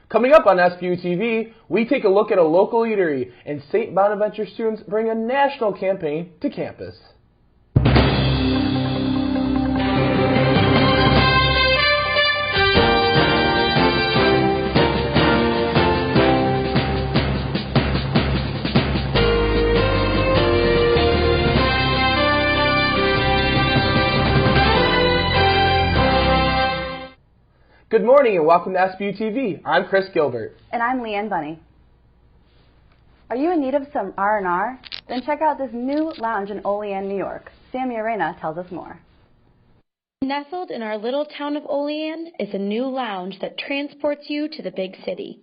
Coming up on SBU-TV, we take a look at a local eatery, and St. Bonaventure students bring a national campaign to campus. Good morning and welcome to SBU-TV. I'm Chris Gilbert. And I'm Leanne Bunny. Are you in need of some R&R? Then check out this new lounge in Olean, New York. Sammy Arena tells us more. Nestled in our little town of Olean is a new lounge that transports you to the big city.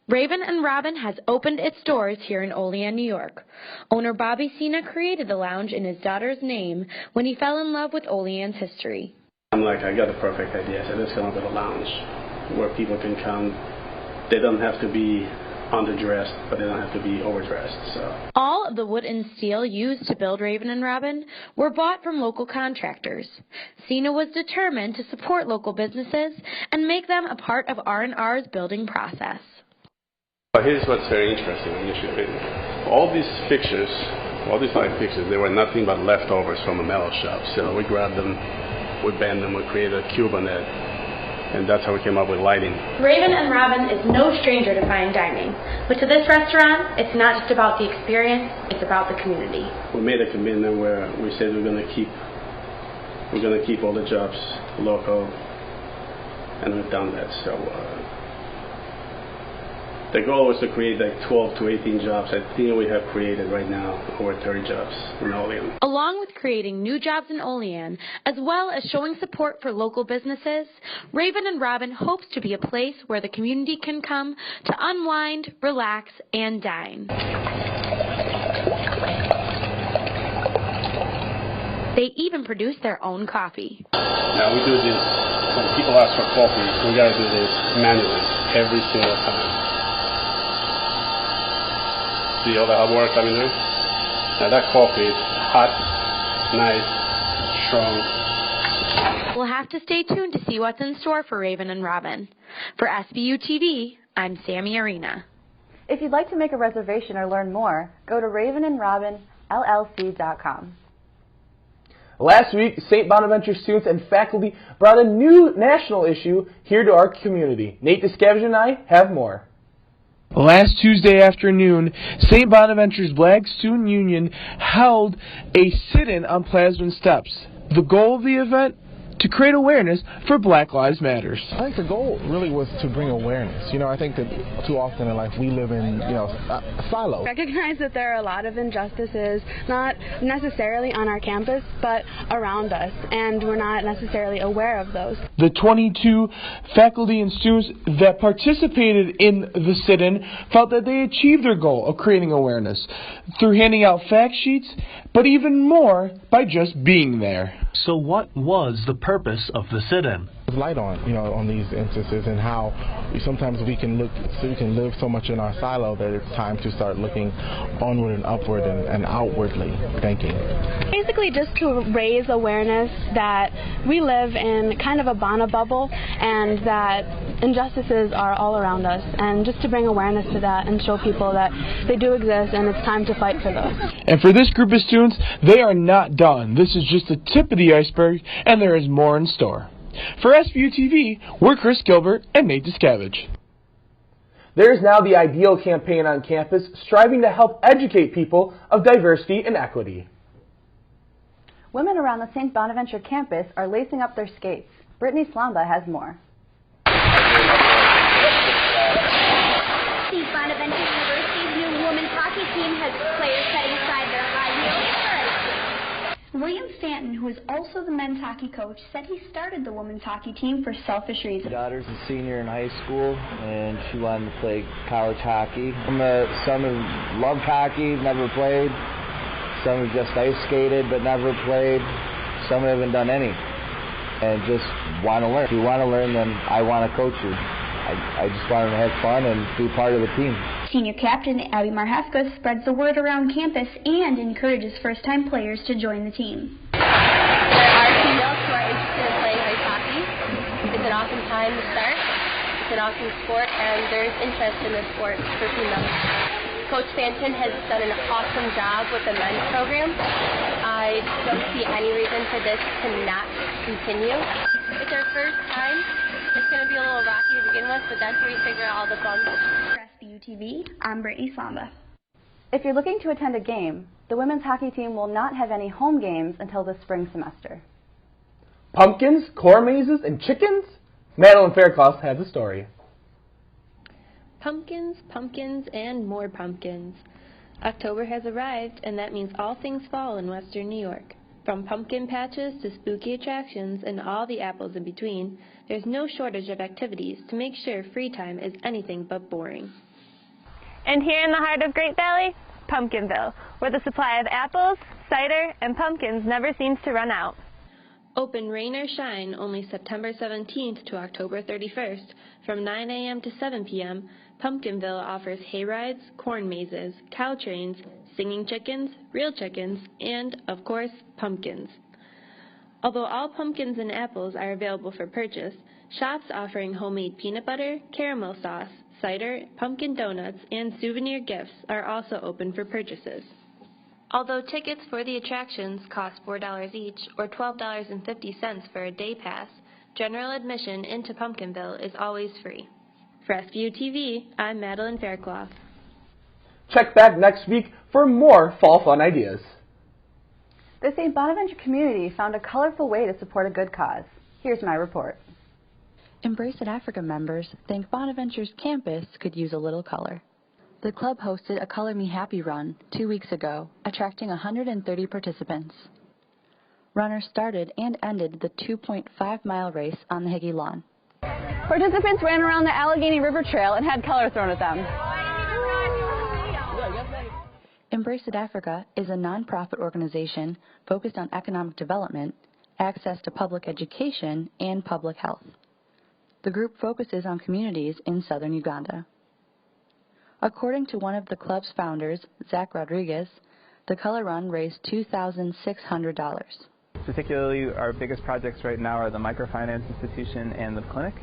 Raven and Robin has opened its doors here in Olean, New York. Owner Bobby Cena created the lounge in his daughter's name when he fell in love with Olean's history. I got the perfect idea, so let's come up with a lounge where people can come. They don't have to be underdressed, but they don't have to be overdressed. So all of the wood and steel used to build Raven and Robin were bought from local contractors. Cena was determined to support local businesses and make them a part of R&R's building process. Here's what's very interesting when you should read. All these fixtures, all these fine fixtures, they were nothing but leftovers from a metal shop. So we grabbed them, we bend them, we created a cube on it, and that's how we came up with lighting. Raven and Robin is no stranger to fine dining, but to this restaurant, it's not just about the experience, it's about the community. We made a commitment where we said we're going to keep all the jobs local, and we've done that. So the goal was to create like 12 to 18 jobs. I think we have created right now over 30 jobs in Olean. Along with creating new jobs in Olean, as well as showing support for local businesses, Raven and Robin hopes to be a place where the community can come to unwind, relax, and dine. They even produce their own coffee. Now we do this, when people ask for coffee, we got to do this manually every single time. See all the hard work coming in? Now that coffee is hot, nice, strong. We'll have to stay tuned to see what's in store for Raven and Robin. For SBU-TV, I'm Sammy Arena. If you'd like to make a reservation or learn more, go to ravenandrobinllc.com. Last week, St. Bonaventure students and faculty brought a new national issue here to our community. Nate Discavige and I have more. Last Tuesday afternoon, St. Bonaventure's Black Student Union held a sit-in on Plasman Steps. The goal of the event? To create awareness for Black Lives Matter. I think the goal really was to bring awareness. I think that too often in life we live in, silos. Recognize that there are a lot of injustices, not necessarily on our campus, but around us, and we're not necessarily aware of those. The 22 faculty and students that participated in the sit-in felt that they achieved their goal of creating awareness through handing out fact sheets, but even more by just being there. So what was the purpose of the sit-in? Light on these instances and how sometimes we can live so much in our silo that it's time to start looking onward and upward and outwardly thinking. Basically just to raise awareness that we live in kind of a Bono bubble and that injustices are all around us, and just to bring awareness to that and show people that they do exist and it's time to fight for those. And for this group of students, they are not done. This is just the tip of the iceberg, and there is more in store. For SBU-TV, we're Chris Gilbert and Nate Discavige. There is now the Ideal campaign on campus, striving to help educate people of diversity and equity. Women around the St. Bonaventure campus are lacing up their skates. Brittany Slamba has more. St. Bonaventure University's new women's hockey team has players setting aside their high heels. William Stanton, who is also the men's hockey coach, said he started the women's hockey team for selfish reasons. My daughter's a senior in high school, and she wanted to play college hockey. Some have loved hockey, never played. Some have just ice skated, but never played. Some haven't done any, and just want to learn. If you want to learn, then I want to coach you. I just want to have fun and be part of the team. Senior captain Abby Marhefka spreads the word around campus and encourages first-time players to join the team. There are females who are interested in playing ice hockey. It's an awesome time to start. It's an awesome sport, and there's interest in the sport for females. Coach Stanton has done an awesome job with the men's program. I don't see any reason for this to not continue. It's our first time. It's going to be a little rocky to begin with, but that's where you figure out all the fun. For SBU-TV, I'm Brittany Slamba. If you're looking to attend a game, the women's hockey team will not have any home games until the spring semester. Pumpkins, corn mazes, and chickens? Madeline Fairclough has the story. Pumpkins, pumpkins, and more pumpkins. October has arrived, and that means all things fall in western New York. From pumpkin patches to spooky attractions and all the apples in between, there's no shortage of activities to make sure free time is anything but boring. And here in the heart of Great Valley, Pumpkinville, where the supply of apples, cider, and pumpkins never seems to run out. Open rain or shine only September 17th to October 31st. From 9 a.m. to 7 p.m., Pumpkinville offers hayrides, corn mazes, cow trains, singing chickens, real chickens, and, of course, pumpkins. Although all pumpkins and apples are available for purchase, shops offering homemade peanut butter, caramel sauce, cider, pumpkin donuts, and souvenir gifts are also open for purchases. Although tickets for the attractions cost $4 each, or $12.50 for a day pass, general admission into Pumpkinville is always free. For SBU-TV, I'm Madeline Fairclough. Check back next week for more fall fun ideas. The St. Bonaventure community found a colorful way to support a good cause. Here's my report. Embrace It Africa members think Bonaventure's campus could use a little color. The club hosted a Color Me Happy run 2 weeks ago, attracting 130 participants. Runners started and ended the 2.5-mile race on the Higgy Lawn. Participants ran around the Allegheny River Trail and had color thrown at them. Embrace It Africa is a nonprofit organization focused on economic development, access to public education, and public health. The group focuses on communities in southern Uganda. According to one of the club's founders, Zach Rodriguez, the Color Run raised $2,600. Particularly, our biggest projects right now are the microfinance institution and the clinic,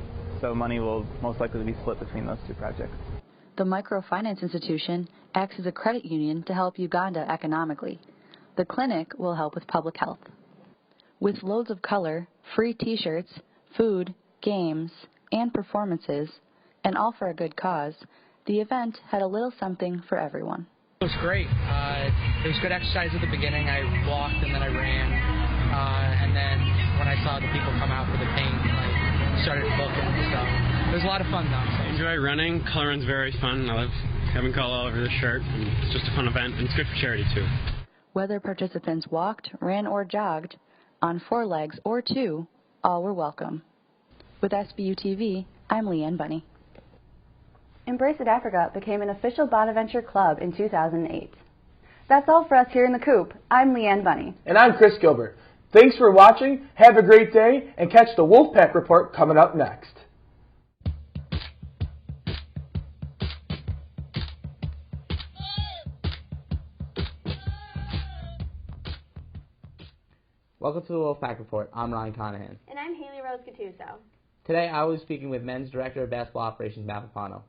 so money will most likely be split between those two projects. The microfinance institution acts as a credit union to help Uganda economically. The clinic will help with public health. With loads of color, free t-shirts, food, games, and performances, and all for a good cause, the event had a little something for everyone. It was great. It was good exercise at the beginning. I walked and then I ran. And then when I saw the people come out for the paint, I started booking. So it was a lot of fun, though. So. I enjoy running. Color Run's very fun. I love having color all over the shirt. And it's just a fun event, and it's good for charity, too. Whether participants walked, ran, or jogged, on 4 legs or 2, all were welcome. With SBU-TV, I'm Leanne Bunny. Embrace It Africa became an official Bonaventure club in 2008. That's all for us here in the Coop. I'm Leanne Bunny. And I'm Chris Gilbert. Thanks for watching, have a great day, and catch the Wolfpack Report coming up next. Welcome to the Wolfpack Report. I'm Ryan Conahan. And I'm Haley Rose Gattuso. Today I will be speaking with Men's Director of Basketball Operations, Matt Papano.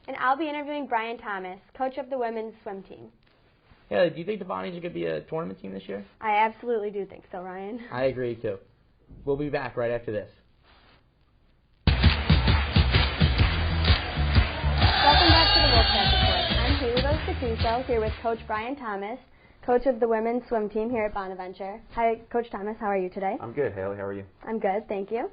And I'll be interviewing Brian Thomas, coach of the women's swim team. Haley, do you think the Bonnies are going to be a tournament team this year? I absolutely do think so, Ryan. I agree, too. We'll be back right after this. Welcome back to the Wolfpack Report. I'm Haley Rose Gattuso here with Coach Brian Thomas, coach of the women's swim team here at Bonaventure. Hi, Coach Thomas. How are you today? I'm good, Haley. How are you? I'm good, thank you.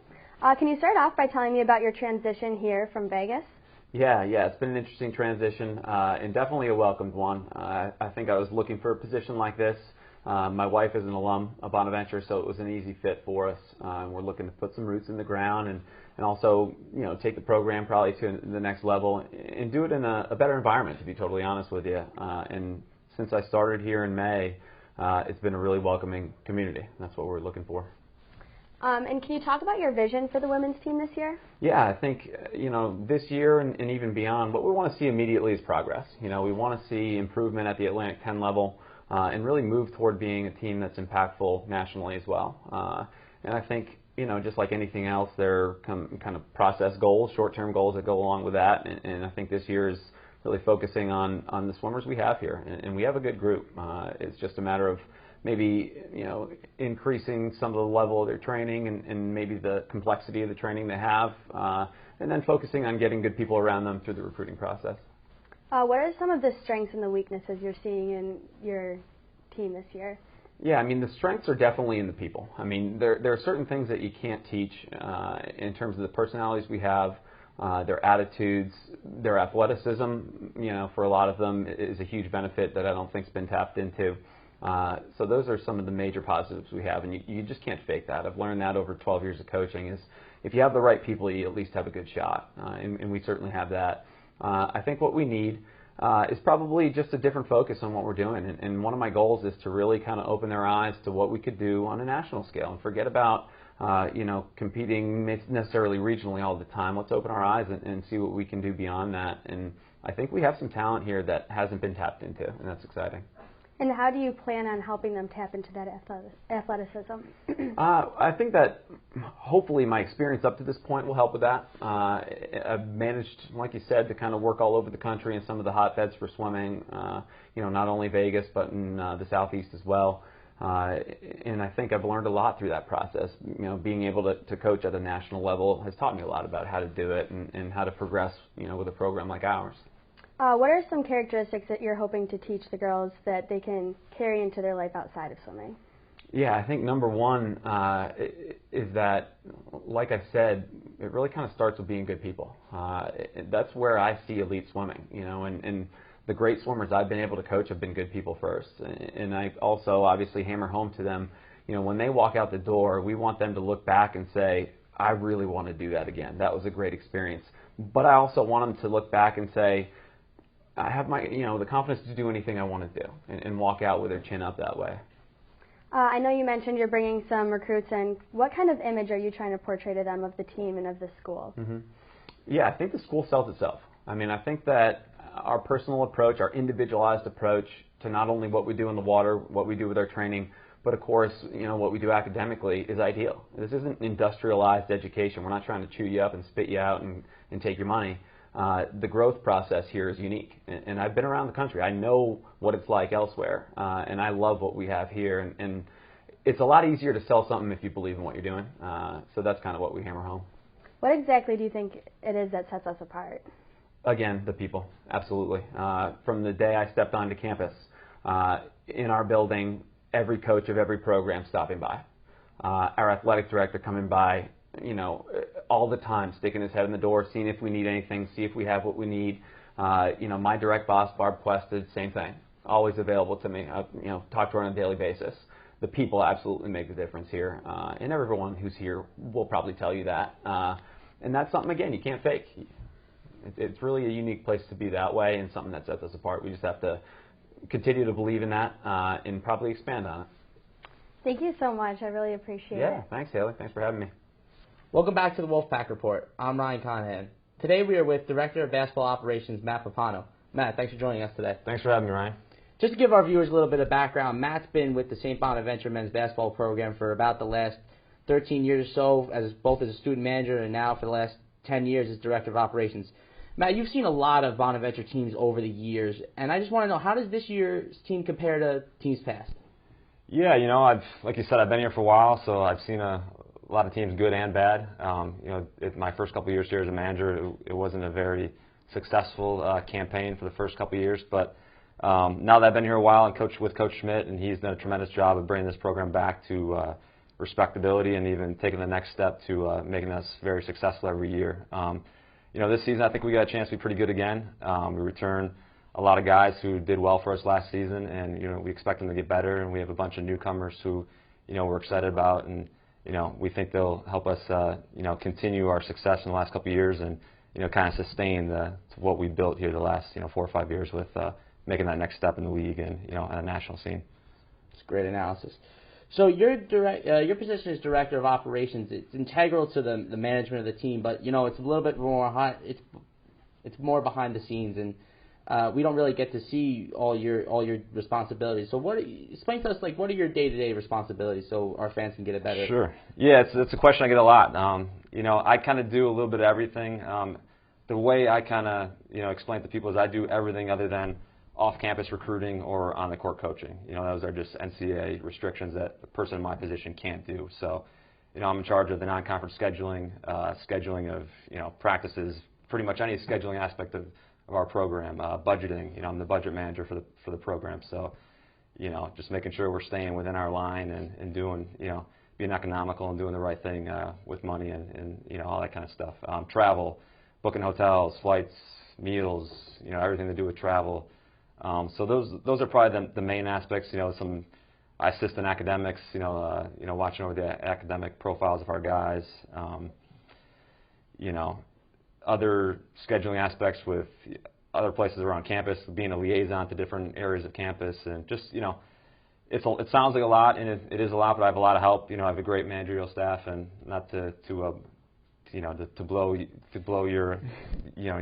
Can you start off by telling me about your transition here from Vegas? Yeah, it's been an interesting transition and definitely a welcomed one. I think I was looking for a position like this. My wife is an alum of Bonaventure, so it was an easy fit for us. We're looking to put some roots in the ground and also, take the program probably to the next level and do it in a better environment, to be totally honest with you. And since I started here in May, it's been a really welcoming community. That's what we're looking for. And can you talk about your vision for the women's team this year? Yeah, I think, this year and even beyond, what we want to see immediately is progress. We want to see improvement at the Atlantic 10 level and really move toward being a team that's impactful nationally as well. And I think, just like anything else, there are kind of process goals, short-term goals that go along with that. And I think this year is really focusing on the swimmers we have here. And we have a good group. It's just a matter of maybe, increasing some of the level of their training and maybe the complexity of the training they have, and then focusing on getting good people around them through the recruiting process. What are some of the strengths and the weaknesses you're seeing in your team this year? Yeah, I mean, the strengths are definitely in the people. I mean, there are certain things that you can't teach in terms of the personalities we have, their attitudes, their athleticism, for a lot of them is a huge benefit that I don't think's been tapped into. So those are some of the major positives we have, and you just can't fake that. I've learned that over 12 years of coaching is if you have the right people, you at least have a good shot, and we certainly have that. I think what we need is probably just a different focus on what we're doing, and one of my goals is to really kind of open their eyes to what we could do on a national scale and forget about competing necessarily regionally all the time. Let's open our eyes and see what we can do beyond that, and I think we have some talent here that hasn't been tapped into, and that's exciting. And how do you plan on helping them tap into that athleticism? I think that hopefully my experience up to this point will help with that. I've managed, like you said, to kind of work all over the country in some of the hotbeds for swimming, not only Vegas, but in the Southeast as well. And I think I've learned a lot through that process. Being able to coach at a national level has taught me a lot about how to do it and how to progress, with a program like ours. What are some characteristics that you're hoping to teach the girls that they can carry into their life outside of swimming? Yeah, I think number one is that, like I said, it really kind of starts with being good people. That's where I see elite swimming, and the great swimmers I've been able to coach have been good people first. And I also obviously hammer home to them, when they walk out the door, we want them to look back and say, I really want to do that again. That was a great experience. But I also want them to look back and say, I have my, the confidence to do anything I want to do and walk out with their chin up that way. I know you mentioned you're bringing some recruits in. What kind of image are you trying to portray to them of the team and of the school? Mm-hmm. Yeah, I think the school sells itself. I mean, I think that our personal approach, our individualized approach to not only what we do in the water, what we do with our training, but of course, what we do academically is ideal. This isn't industrialized education. We're not trying to chew you up and spit you out and take your money. The growth process here is unique, and I've been around the country. I know what it's like elsewhere, and I love what we have here, and it's a lot easier to sell something if you believe in what you're doing, so that's kind of what we hammer home. What exactly do you think it is that sets us apart? Again, the people, absolutely. From the day I stepped onto campus, in our building, every coach of every program stopping by. Our athletic director coming by, all the time, sticking his head in the door, seeing if we need anything, see if we have what we need. My direct boss, Barb Quested, same thing, always available to me. Talk to her on a daily basis. The people absolutely make the difference here, and everyone who's here will probably tell you that. And that's something, again, you can't fake. It's really a unique place to be that way, and something that sets us apart. We just have to continue to believe in that and probably expand on it. Thank you so much. I really appreciate it. Yeah, thanks, Haley. Thanks for having me. Welcome back to the Wolfpack Report. I'm Ryan Conahan. Today we are with Director of Basketball Operations, Matt Papano. Matt, thanks for joining us today. Thanks for having me, Ryan. Just to give our viewers a little bit of background, Matt's been with the St. Bonaventure men's basketball program for about the last 13 years or so, both as a student manager and now for the last 10 years as Director of Operations. Matt, you've seen a lot of Bonaventure teams over the years, and I just want to know, how does this year's team compare to teams past? Yeah, like you said, I've been here for a while, so I've seen a lot of teams, good and bad. My first couple of years here as a manager, it wasn't a very successful campaign for the first couple of years, but now that I've been here a while and coached with Coach Schmidt, and he's done a tremendous job of bringing this program back to respectability and even taking the next step to making us very successful every year. This season I think we got a chance to be pretty good again. We return a lot of guys who did well for us last season, and we expect them to get better, and we have a bunch of newcomers who we're excited about, and we think they'll help us continue our success in the last couple of years and kind of sustain what we built here the last 4 or 5 years with making that next step in the league and on a national scene. It's great analysis. So your position as Director of Operations, it's integral to the management of the team, but it's a little bit more it's more behind the scenes. And we don't really get to see all your responsibilities. So explain to us, like, what are your day-to-day responsibilities so our fans can get a better... Sure. Yeah, it's a question I get a lot. You know, I kind of do a little bit of everything. The way I kind of, you know, explain to people is I do everything other than off-campus recruiting or on-the-court coaching. You know, those are just NCAA restrictions that a person in my position can't do. So, you know, I'm in charge of the non-conference scheduling, scheduling of, you know, practices, pretty much any scheduling aspect of our program, budgeting. You know, I'm the budget manager for the program. So, you know, just making sure we're staying within our line and doing, you know, being economical and doing the right thing with money and you know, all that kind of stuff. Travel, booking hotels, flights, meals, you know, everything to do with travel. So those are probably the main aspects. You know, I assist in academics. You know, watching over the academic profiles of our guys. You know, other scheduling aspects with other places around campus, being a liaison to different areas of campus, and just, you know, it sounds like a lot, and it is a lot, but I have a lot of help. You know, I have a great managerial staff, and not to blow your, you know,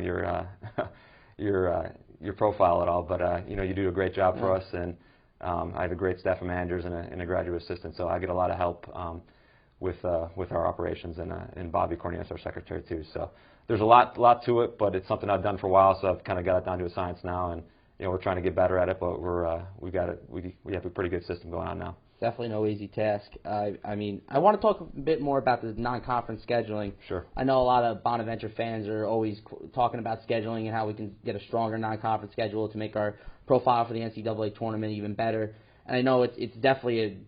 your profile at all, but you know, you do a great job for us, and I have a great staff of managers and a graduate assistant, so I get a lot of help with our operations, and Bobby Cornelius, our secretary, too. So there's a lot to it, but it's something I've done for a while, so I've kind of got it down to a science now, and you know, we're trying to get better at it, but we have a pretty good system going on now. Definitely no easy task. I mean, I want to talk a bit more about the non-conference scheduling. Sure. I know a lot of Bonaventure fans are always talking about scheduling and how we can get a stronger non-conference schedule to make our profile for the NCAA tournament even better. And I know it's definitely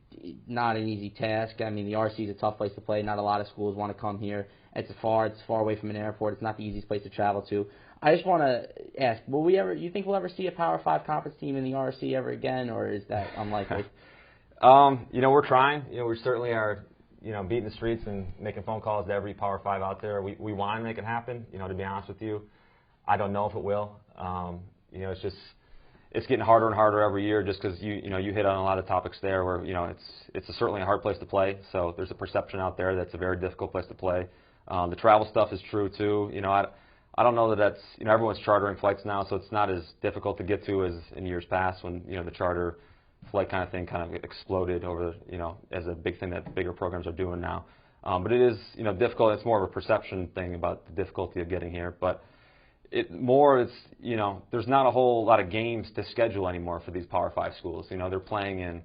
not an easy task. I mean, the RC is a tough place to play. Not a lot of schools want to come here. It's far away from an airport. It's not the easiest place to travel to. I just want to ask, you think we'll ever see a Power 5 conference team in the RC ever again, or is that unlikely? You know, we're trying. You know, we certainly are, you know, beating the streets and making phone calls to every Power 5 out there. We want to make it happen. You know, to be honest with you, I don't know if it will. You know, it's getting harder and harder every year, just because you hit on a lot of topics there where, you know, it's certainly a hard place to play. So there's a perception out there that's a very difficult place to play. The travel stuff is true too. You know, I don't know that's, you know, everyone's chartering flights now, so it's not as difficult to get to as in years past when, you know, the charter flight kind of thing kind of exploded over, you know, as a big thing that bigger programs are doing now. But it is, you know, difficult. It's more of a perception thing about the difficulty of getting here. But it's, you know, there's not a whole lot of games to schedule anymore for these Power 5 schools. You know, they're playing in,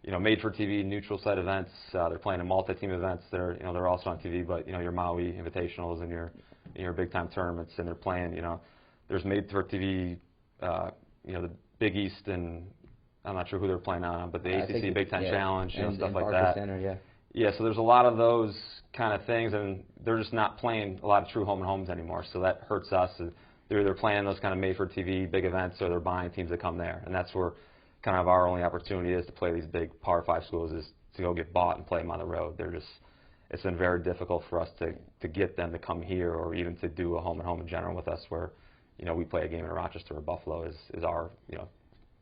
you know, made-for-TV neutral site events. They're playing in multi-team events. They're also on TV, but, you know, your Maui Invitationals and your big-time tournaments, and they're playing, you know, there's made-for-TV, you know, the Big East, and I'm not sure who they're playing on, but the ACC Big Ten Challenge, you know, stuff like that. Center, yeah, so there's a lot of those kind of things, and they're just not playing a lot of true home and homes anymore, so that hurts us. They're either playing those kind of made-for-TV big events, or they're buying teams that come there, and that's where kind of our only opportunity is to play these big Power 5 schools, is to go get bought and play them on the road. It's been very difficult for us to get them to come here, or even to do a home and home in general with us, where, you know, we play a game in Rochester or Buffalo is our, you know,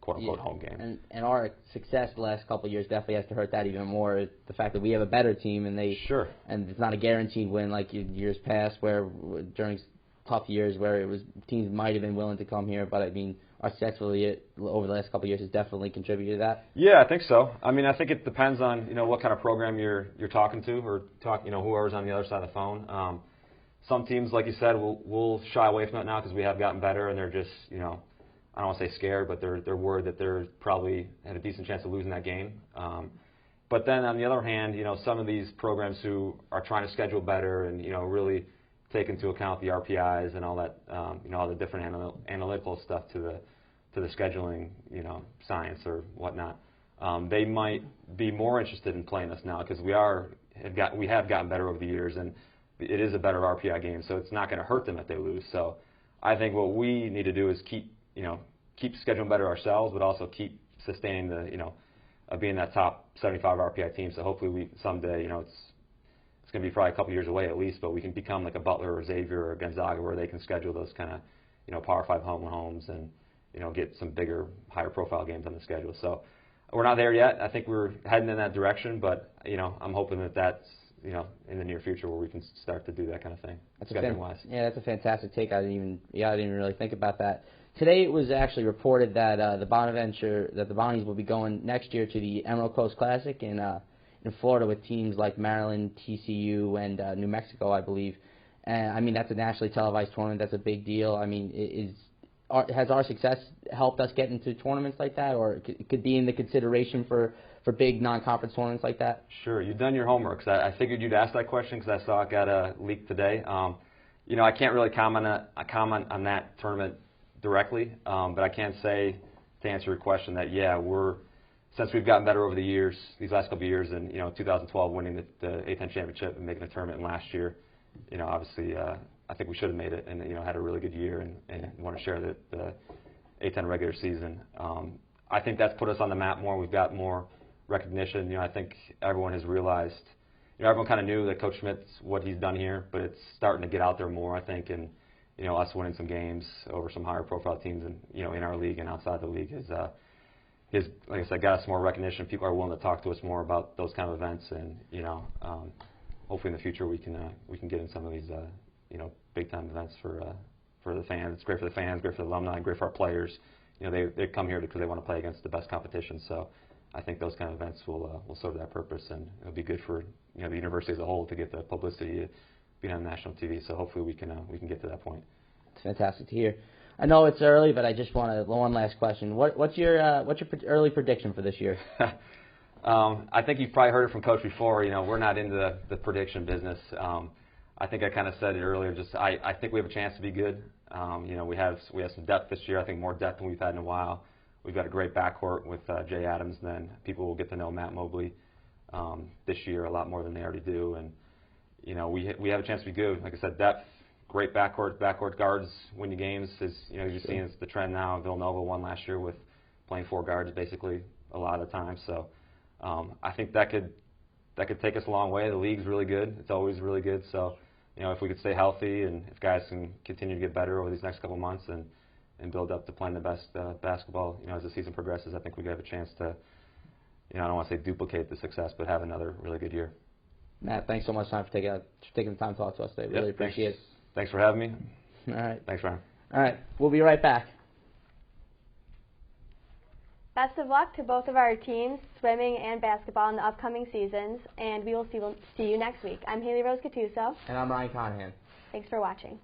quote-unquote home game. And our success the last couple of years definitely has to hurt that even more. The fact that we have a better team, and and it's not a guaranteed win like years past, where during tough years where it was teams might have been willing to come here, but I mean, our success over the last couple of years has definitely contributed to that. Yeah, I think so. I mean, I think it depends on, you know, what kind of program you're talking to, or you know, whoever's on the other side of the phone. Some teams, like you said, will shy away from it now because we have gotten better, and they're just, you know, I don't want to say scared, but they're worried that they're probably had a decent chance of losing that game. But then on the other hand, you know, some of these programs who are trying to schedule better and, you know, really take into account the RPIs and all that, you know, all the different analytical stuff to the scheduling, you know, science or whatnot, they might be more interested in playing us now because we have gotten better over the years, and it is a better RPI game, so it's not going to hurt them if they lose. So I think what we need to do is keep scheduling better ourselves, but also keep sustaining the, you know, being that top 75 RPI team. So hopefully we someday, you know, it's going to be probably a couple years away at least, but we can become like a Butler or Xavier or Gonzaga, where they can schedule those kind of, you know, Power 5 home and homes, and, you know, get some bigger, higher profile games on the schedule. So we're not there yet. I think we're heading in that direction, but, you know, I'm hoping that that's, you know, in the near future where we can start to do that kind of thing. Yeah, that's a fantastic take. I didn't even really think about that. Today it was actually reported that the Bonnies will be going next year to the Emerald Coast Classic in Florida with teams like Maryland, TCU, and New Mexico, I believe. And I mean, that's a nationally televised tournament. That's a big deal. I mean, has our success helped us get into tournaments like that, or could be in the consideration for big non-conference tournaments like that? Sure, you've done your homework. I figured you'd ask that question because I saw it got leaked today. You know, I can't really comment on that tournament directly, but I can say, to answer your question, that yeah, since we've gotten better over the years, these last couple of years, and 2012 winning the A10 championship and making the tournament last year, obviously I think we should have made it and had a really good year and want to share the A10 regular season. I think that's put us on the map more. We've got more recognition. I think everyone has realized. Everyone kind of knew that Coach Schmidt's what he's done here, but it's starting to get out there more, I think, and us winning some games over some higher profile teams in our league and outside the league is like I said, got us more recognition. People are willing to talk to us more about those kind of events, and hopefully in the future we can get in some of these big time events for the fans. It's great for the fans, great for the alumni, great for our players. They come here because they want to play against the best competition. So I think those kind of events will serve that purpose, and it'll be good for the university as a whole to get the publicity being on national TV. So hopefully we can get to that point. It's fantastic to hear. I know it's early, but I just want one last question. What's your early prediction for this year? I think you've probably heard it from Coach before. We're not into the prediction business. I think I kind of said it earlier. I think we have a chance to be good. We have some depth this year. I think more depth than we've had in a while. We've got a great backcourt with Jay Adams. Then people will get to know Matt Mobley this year a lot more than they already do. And we have a chance to be good. Like I said, depth, great backcourt guards win you games. You're seeing it's the trend now. Villanova won last year with playing 4 guards basically a lot of the time. So I think that could take us a long way. The league's really good. It's always really good. So if we could stay healthy and if guys can continue to get better over these next couple of months and build up to playing the best basketball, as the season progresses, I think we have a chance to, I don't want to say duplicate the success, but have another really good year. Matt, thanks so much for taking the time to talk to us today. Really appreciate it. Thanks for having me. All right. Thanks, Ryan. All right. We'll be right back. Best of luck to both of our teams, swimming and basketball, in the upcoming seasons, and we will see you next week. I'm Haley Rose Cattuso. And I'm Ryan Conahan. Thanks for watching.